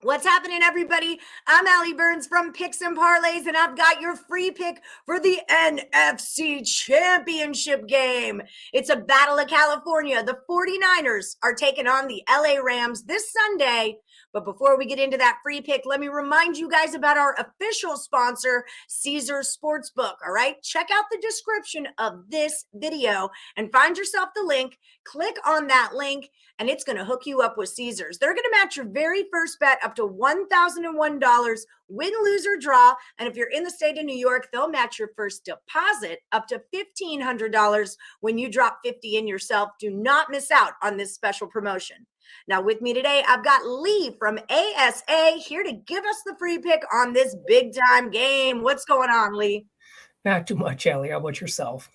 What's happening, everybody? I'm Allie Burns from Picks and Parlays, and I've got your free pick for the NFC Championship Game. It's a battle of California. The 49ers are taking on the LA Rams this Sunday. But before we get into that free pick, let me remind you guys about our official sponsor, Caesars Sportsbook. All right, check out the description of this video and find yourself the link. Click on that link, and it's going to hook you up with Caesars. They're going to match your very first bet up to $1,001, win, lose, or draw. And if you're in the state of New York, they'll match your first deposit up to $1,500 when you drop 50 in yourself. Do not miss out on this special promotion. Now, with me today, I've got Lee from ASA here to give us the free pick on this big time game. What's going on, Lee? Not too much, Allie. How about yourself?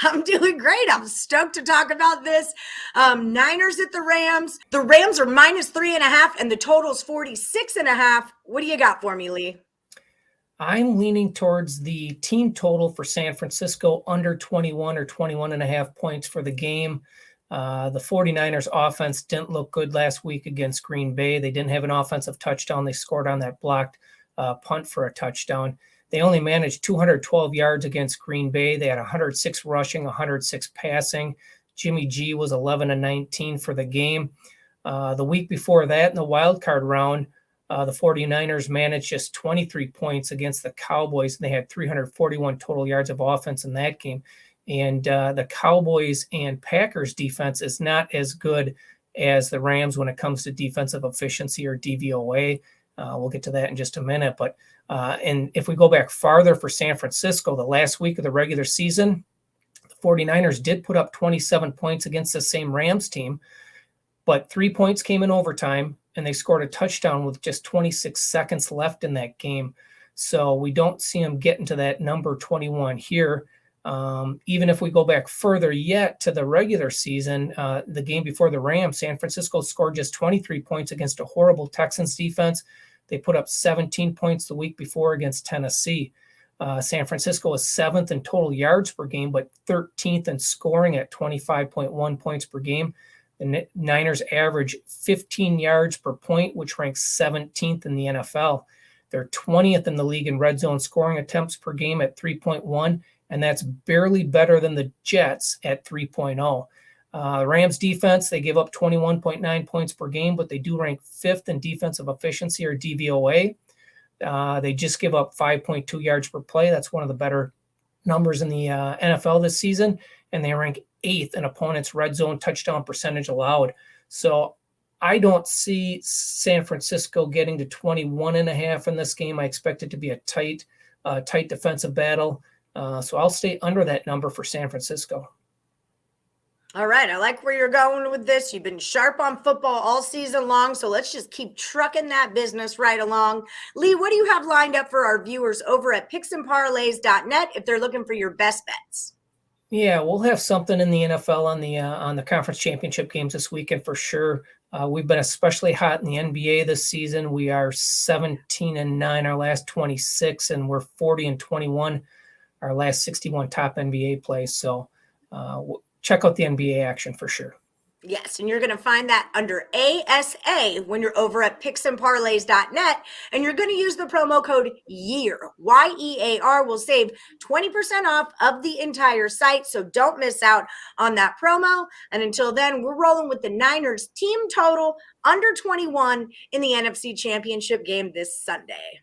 I'm doing great. I'm stoked to talk about this. Niners at the Rams. The Rams are -3.5, and the total's 46.5. What do you got for me, Lee? I'm leaning towards the team total for San Francisco under 21 or 21.5 points for the game. The 49ers offense didn't look good last week against Green Bay. They didn't have an offensive touchdown. They scored on that blocked punt for a touchdown. They only managed 212 yards against Green Bay. They had 106 rushing, 106 passing. Jimmy G was 11-19 for the game. The week before that, in the wild card round, the 49ers managed just 23 points against the Cowboys, and they had 341 total yards of offense in that game. And the Cowboys and Packers defense is not as good as the Rams when it comes to defensive efficiency or DVOA. We'll get to that in just a minute. But and if we go back farther for San Francisco, the last week of the regular season, the 49ers did put up 27 points against the same Rams team, but 3 points came in overtime, and they scored a touchdown with just 26 seconds left in that game. So we don't see them getting to that number 21 here. Even if we go back further yet to the regular season, the game before the Rams, San Francisco scored just 23 points against a horrible Texans defense. They put up 17 points the week before against Tennessee. San Francisco is 7th in total yards per game, but 13th in scoring at 25.1 points per game. The Niners average 15 yards per point, which ranks 17th in the NFL. They're 20th in the league in red zone scoring attempts per game at 3.1, and that's barely better than the Jets at 3.0. Rams defense, they give up 21.9 points per game, but they do rank 5th in defensive efficiency or DVOA. They just give up 5.2 yards per play. That's one of the better numbers in the NFL this season. And they rank 8th in opponents' red zone touchdown percentage allowed. So I don't see San Francisco getting to 21.5 in this game. I expect it to be a tight defensive battle. So I'll stay under that number for San Francisco. All right, I like where you're going with this. You've been sharp on football all season long, so let's just keep trucking that business right along. Lee, what do you have lined up for our viewers over at picksandparlays.net if they're looking for your best bets? Yeah, we'll have something in the NFL on the conference championship games this weekend for sure. We've been especially hot in the NBA this season. We are 17-9 our last 26, and we're 40-21 our last 61 top NBA plays. So check out the NBA action for sure. Yes, and you're going to find that under ASA when you're over at picksandparlays.net, and you're going to use the promo code YEAR, YEAR, will save 20% off of the entire site, so don't miss out on that promo. And until then, we're rolling with the Niners team total under 21 in the NFC Championship game this Sunday.